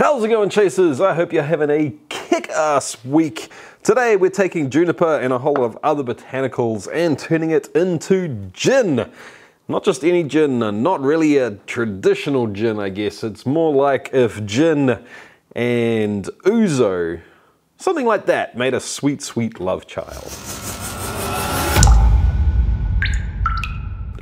How's it going, chasers? I hope you're having a kick-ass week. Today we're taking juniper and a whole lot of other botanicals and turning it into gin. Not just any gin, not really a traditional gin, I guess. It's more like if gin and ouzo, something like that, made a sweet, sweet love child.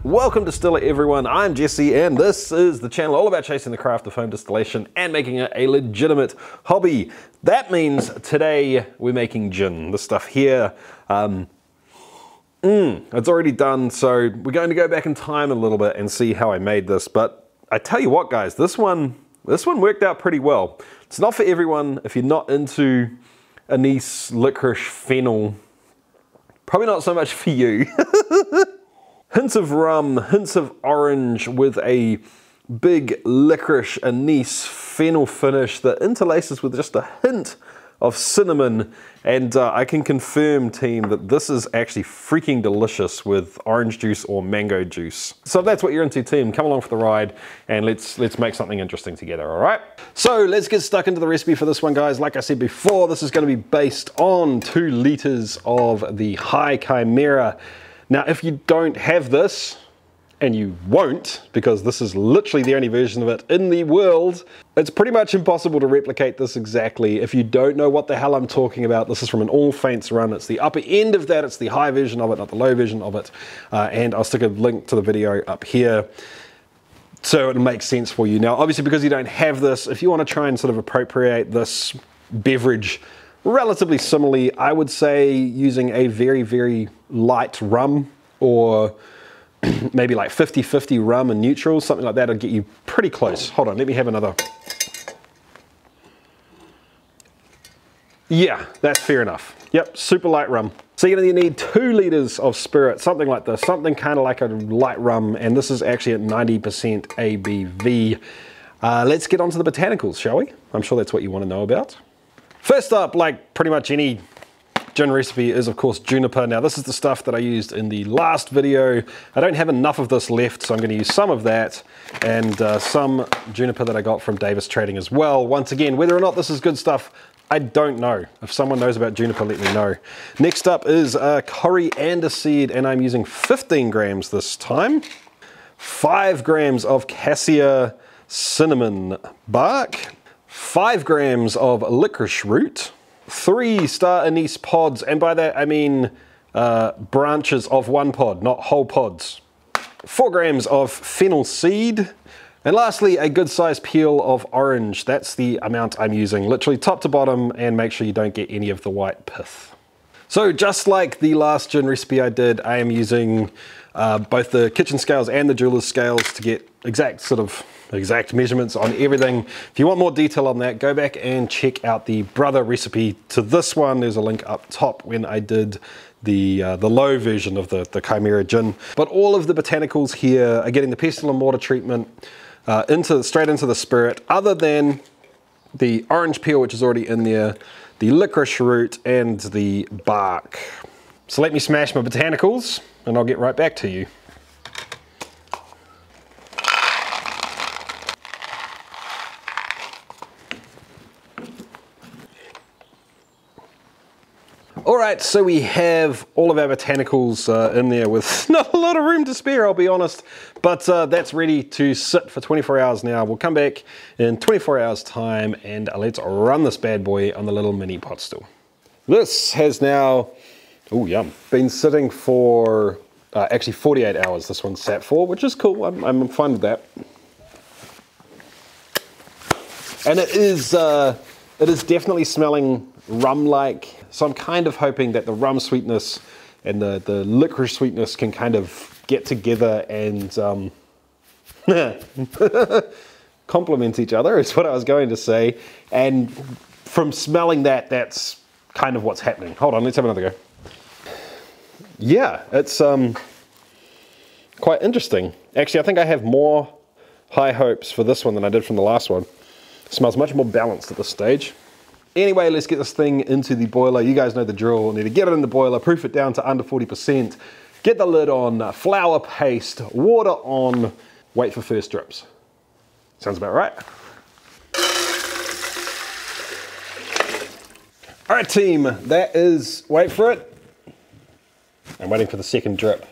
Welcome to Distiller, everyone. I'm Jesse, and this is the channel all about chasing the craft of home distillation and making it a legitimate hobby. That means today we're making gin. This stuff here, it's already done, so we're going to go back in time a little bit and see how I made this. But I tell you what, guys, this one worked out pretty well. It's not for everyone. If you're not into anise, liquorice, fennel, probably not so much for you. Hints of rum, hints of orange with a big licorice, anise, fennel finish that interlaces with just a hint of cinnamon. And I can confirm, team, that this is actually freaking delicious with orange juice or mango juice. So if that's what you're into, team, come along for the ride and let's make something interesting together, all right? So let's get stuck into the recipe for this one, guys. Like I said before, this is going to be based on 2 liters of the high Chimera. Now, if you don't have this, and you won't, because this is literally the only version of it in the world, it's pretty much impossible to replicate this exactly. If you don't know what the hell I'm talking about, this is from an all faints run. It's the upper end of that. It's the high version of it, not the low version of it. And I'll stick a link to the video up here so it'll make sense for you. Now, obviously, because you don't have this, if you want to try and sort of appropriate this beverage relatively similarly, I would say using a very, very light rum, or maybe like 50-50 rum and neutral, something like that, will get you pretty close. Hold on, let me have another. Yeah, that's fair enough. Yep, super light rum. So you're gonna need 2 liters of spirit, something like this, something kind of like a light rum, and this is actually at 90% ABV. Let's get on to the botanicals, shall we? I'm sure that's what you want to know about. First up, like pretty much any gin recipe, is of course juniper. Now this is the stuff that I used in the last video. I don't have enough of this left, so I'm going to use some of that and some juniper that I got from Davis Trading as well. Once again, whether or not this is good stuff, I don't know. If someone knows about juniper, let me know. Next up is Coriander Seed, and I'm using 15 grams this time. 5 grams of cassia cinnamon bark. 5 grams of licorice root, 3 star anise pods, and by that I mean branches of 1 pod, not whole pods. 4 grams of fennel seed, and lastly a good sized peel of orange. That's the amount I'm using, literally top to bottom, and make sure you don't get any of the white pith. So just like the last gin recipe I did, I am using both the kitchen scales and the jeweler's scales to get exact measurements on everything. If you want more detail on that, go back and check out the brother recipe to this one. There's a link up top when I did the low version of the Chimera gin. But all of the botanicals here are getting the pestle and mortar treatment straight into the spirit, other than the orange peel, which is already in there, the licorice root, and the bark. So let me smash my botanicals and I'll get right back to you. Alright, so we have all of our botanicals in there with not a lot of room to spare, I'll be honest, but that's ready to sit for 24 hours now. We'll come back in 24 hours time and let's run this bad boy on the little mini pot still. This has now, oh yum, been sitting for actually 48 hours this one's sat for, which is cool. I'm fine with that. And it is definitely smelling rum-like. So I'm kind of hoping that the rum sweetness and the licorice sweetness can kind of get together and complement each other, is what I was going to say. And from smelling that, that's kind of what's happening. Hold on, let's have another go. Yeah, it's quite interesting. Actually, I think I have more high hopes for this one than I did from the last one. It smells much more balanced at this stage. Anyway, let's get this thing into the boiler. You guys know the drill. We'll need to get it in the boiler, proof it down to under 40%, get the lid on, flour paste, water on, wait for first drips. Sounds about right. right, team, that is, wait for it. I'm waiting for the second drip.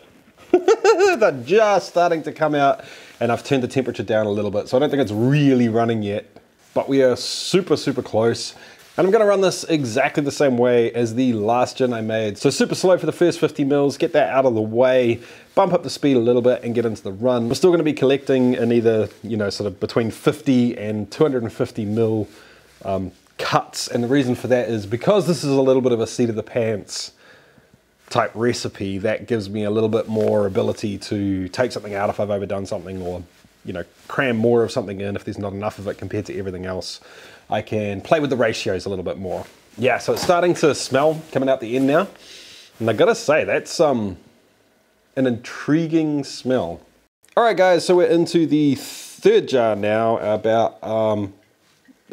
They're just starting to come out, and I've turned the temperature down a little bit, so I don't think it's really running yet, but we are super close. And I'm gonna run this exactly the same way as the last gin I made. So super slow for the first 50 mils, get that out of the way, bump up the speed a little bit and get into the run. We're still gonna be collecting in either, you know, sort of between 50 and 250 mil cuts. And the reason for that is because this is a little bit of a seat of the pants type recipe, that gives me a little bit more ability to take something out if I've overdone something, or, you know, cram more of something in if there's not enough of it compared to everything else. I can play with the ratios a little bit more. Yeah, so it's starting to smell coming out the end now. And I gotta say, that's an intriguing smell. All right, guys, so we're into the third jar now.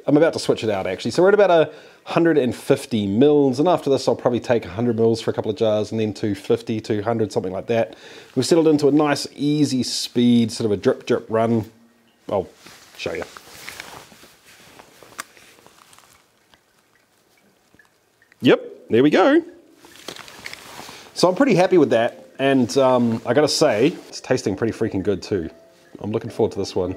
I'm about to switch it out, actually. So we're at about 150 mils, and after this I'll probably take 100 mils for a couple of jars, and then 250, 200, something like that. We've settled into a nice easy speed, sort of a drip run. I'll show you. Yep, there we go. So I'm pretty happy with that, and I gotta say, it's tasting pretty freaking good too. I'm looking forward to this one.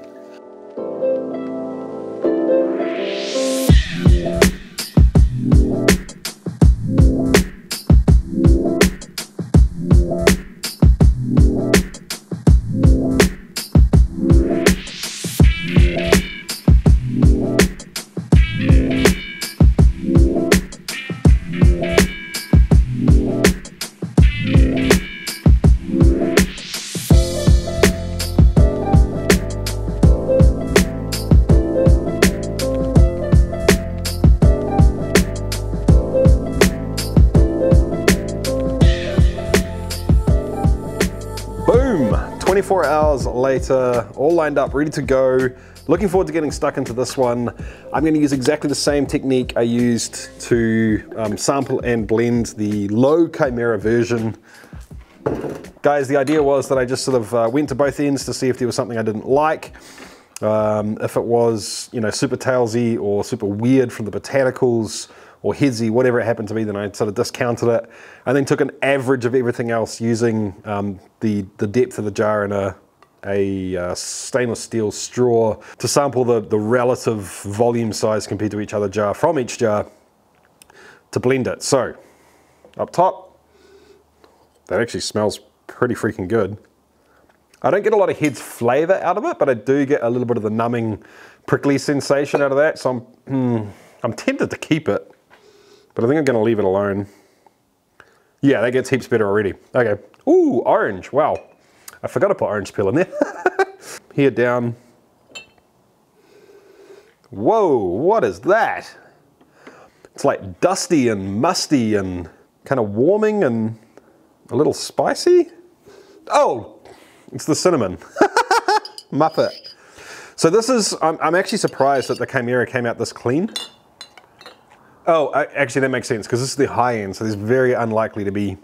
Boom! 24 hours later, all lined up, ready to go. Looking forward to getting stuck into this one. I'm going to use exactly the same technique I used to sample and blend the low Chimera version. Guys, the idea was that I just sort of went to both ends to see if there was something I didn't like. If it was, you know, super tailsy or super weird from the Botanicals, or headsy, whatever it happened to be, then I sort of discounted it, and then took an average of everything else using the depth of the jar in a stainless steel straw to sample the relative volume size compared to each other jar from each jar to blend it. So, up top, that actually smells pretty freaking good. I don't get a lot of heads flavor out of it, but I do get a little bit of the numbing, prickly sensation out of that, so I'm tempted to keep it. But I think I'm gonna leave it alone. Yeah, that gets heaps better already. Okay, ooh, orange, wow. I forgot to put orange peel in there. Here down. Whoa, what is that? It's like dusty and musty and kind of warming and a little spicy. Oh, it's the cinnamon. Muppet. So this is, I'm actually surprised that the Chimera came out this clean. Oh, actually that makes sense, because this is the high end, so there's very unlikely to be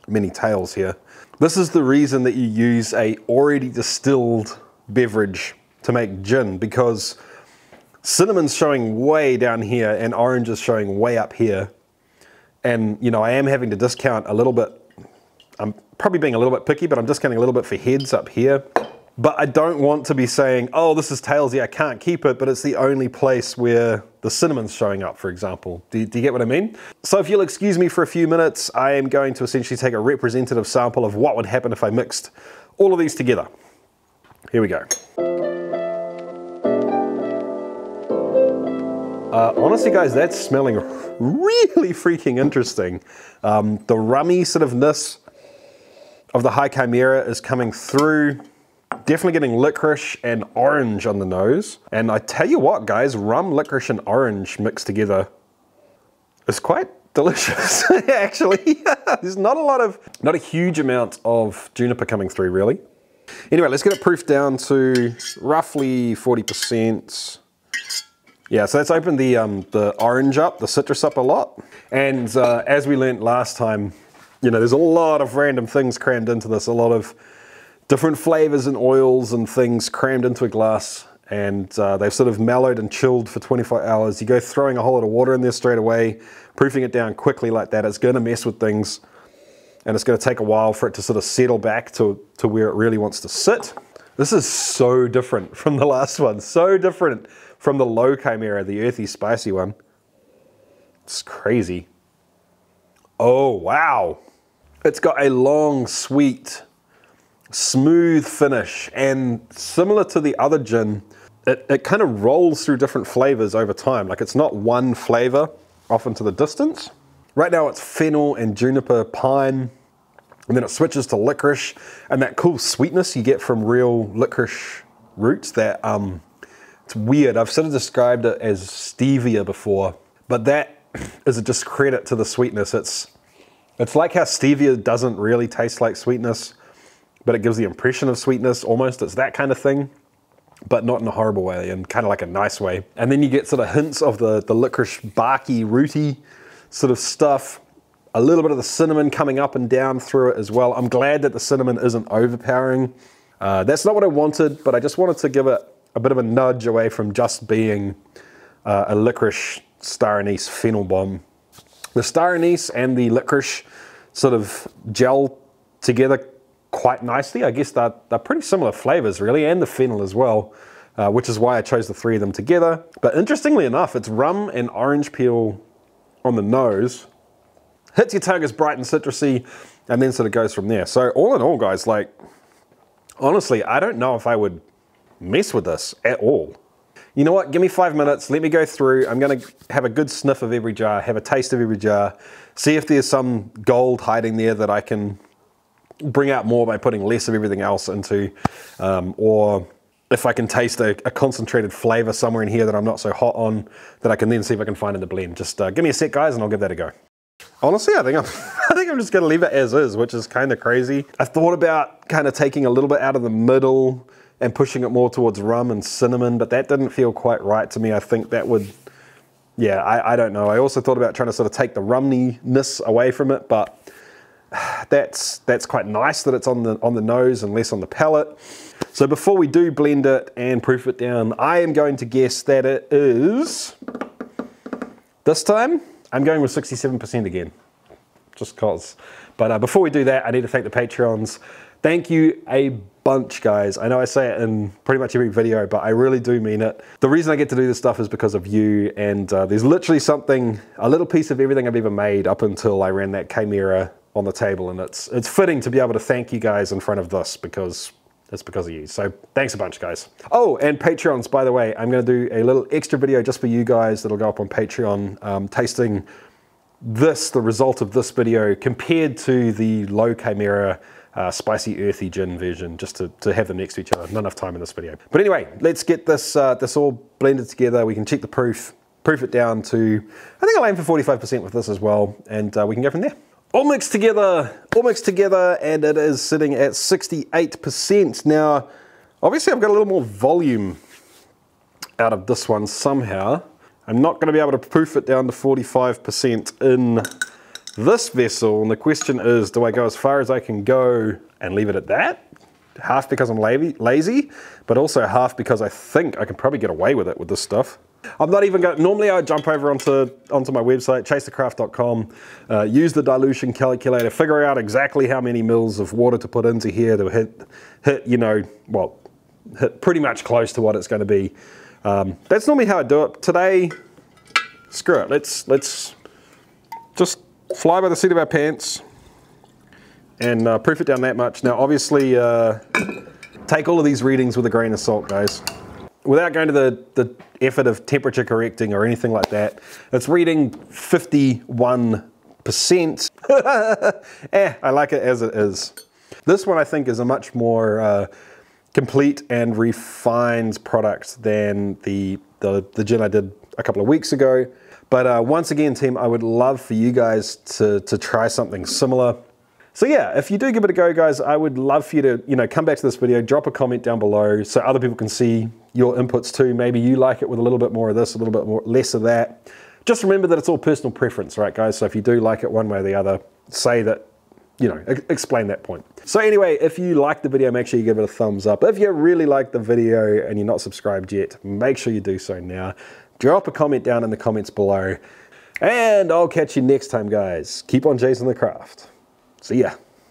many tails here. This is the reason that you use a already distilled beverage to make gin, because cinnamon's showing way down here and orange is showing way up here. And, you know, I am having to discount a little bit. I'm probably being a little bit picky, but I'm discounting a little bit for heads up here. But I don't want to be saying, oh, this is tailsy, I can't keep it, but it's the only place where the cinnamon's showing up, for example. Do you get what I mean? So if you'll excuse me for a few minutes, I am going to essentially take a representative sample of what would happen if I mixed all of these together. Here we go. Honestly, guys, that's smelling really freaking interesting. The rummy sort of ness of the high Chimera is coming through. Definitely getting licorice and orange on the nose. And I tell you what, guys, rum, licorice, and orange mixed together is quite delicious, actually. There's not a huge amount of juniper coming through, really. Anyway, let's get it proofed down to roughly 40%. Yeah, so that's opened the orange up, the citrus up a lot. And as we learned last time, you know, there's a lot of random things crammed into this, a lot of different flavors and oils and things crammed into a glass. and they've sort of mellowed and chilled for 24 hours. You go throwing a whole lot of water in there straight away, proofing it down quickly like that, it's going to mess with things, and it's going to take a while for it to sort of settle back to where it really wants to sit. This is so different from the last one, so different from the low Chimera, the earthy spicy one. It's crazy. Oh, wow. It's got a long, sweet, smooth finish, and similar to the other gin, it kind of rolls through different flavors over time. Like, it's not one flavor off into the distance. Right now it's fennel and juniper pine, and then it switches to licorice, and that cool sweetness you get from real licorice roots that, it's weird. I've sort of described it as stevia before, but that is a discredit to the sweetness. It's like how stevia doesn't really taste like sweetness, but it gives the impression of sweetness almost. It's that kind of thing, but not in a horrible way, and kind of like a nice way. And then you get sort of hints of the licorice barky, rooty sort of stuff. A little bit of the cinnamon coming up and down through it as well. I'm glad that the cinnamon isn't overpowering. That's not what I wanted, but I just wanted to give it a bit of a nudge away from just being a licorice star anise fennel bomb. The star anise and the licorice sort of gel together quite nicely. I guess they're pretty similar flavors really, and the fennel as well, which is why I chose the three of them together. But interestingly enough, it's rum and orange peel on the nose, hits your tongue as bright and citrusy, and then sort of goes from there. So all in all, guys, like, honestly, I don't know if I would mess with this at all. You know what, give me 5 minutes, let me go through. I'm gonna have a good sniff of every jar, have a taste of every jar, see if there's some gold hiding there that I can bring out more by putting less of everything else into, or if I can taste a concentrated flavor somewhere in here that I'm not so hot on, that I can then see if I can find in the blend. Just give me a sec, guys, and I'll give that a go. Honestly, I think I'm just gonna leave it as is, which is kind of crazy. I thought about kind of taking a little bit out of the middle and pushing it more towards rum and cinnamon, but that didn't feel quite right to me. I think that would, yeah, I don't know. I also thought about trying to sort of take the rumminess away from it, but that's quite nice that it's on the nose and less on the palate. So before we do blend it and proof it down, I am going to guess that it is, this time, I'm going with 67% again, just cause. But before we do that, I need to thank the Patreons. Thank you a bunch, guys. I know I say it in pretty much every video, but I really do mean it. The reason I get to do this stuff is because of you, and there's literally a little piece of everything I've ever made up until I ran that Chimera on the table, and it's fitting to be able to thank you guys in front of this, because it's because of you. So thanks a bunch, guys. Oh, and Patreons, by the way, I'm gonna do a little extra video just for you guys that'll go up on Patreon, tasting the result of this video compared to the low Chimera spicy earthy gin version, just to have them next to each other. Not enough time in this video. But anyway, let's get this all blended together. We can check the proof it down to, I think I'll aim for 45% with this as well, and we can go from there. All mixed together, and it is sitting at 68%. Now, obviously I've got a little more volume out of this one somehow. I'm not gonna be able to proof it down to 45% in this vessel, and the question is, do I go as far as I can go and leave it at that? Half because I'm lazy, but also half because I think I can probably get away with it with this stuff. I'm not even going, normally I'd jump over onto my website, chasethecraft.com, use the dilution calculator, figure out exactly how many mils of water to put into here to hit, you know, well, hit pretty much close to what it's going to be. That's normally how I do it. Today, screw it, let's just fly by the seat of our pants and proof it down that much. Now obviously take all of these readings with a grain of salt, guys. Without going to the effort of temperature correcting or anything like that, it's reading 51%. I like it as it is. This one I think is a much more complete and refined product than the gin I did a couple of weeks ago. But once again, team, I would love for you guys to try something similar. So yeah, if you do give it a go, guys, I would love for you to, you know, come back to this video, drop a comment down below so other people can see your inputs too. Maybe you like it with a little bit more of this, a little bit more less of that. Just remember that it's all personal preference, right, guys? So if you do like it one way or the other, say that, you know, explain that point. So anyway, if you like the video, make sure you give it a thumbs up. If you really like the video and you're not subscribed yet, make sure you do so now. Drop a comment down in the comments below. And I'll catch you next time, guys. Keep on chasing the craft. See ya.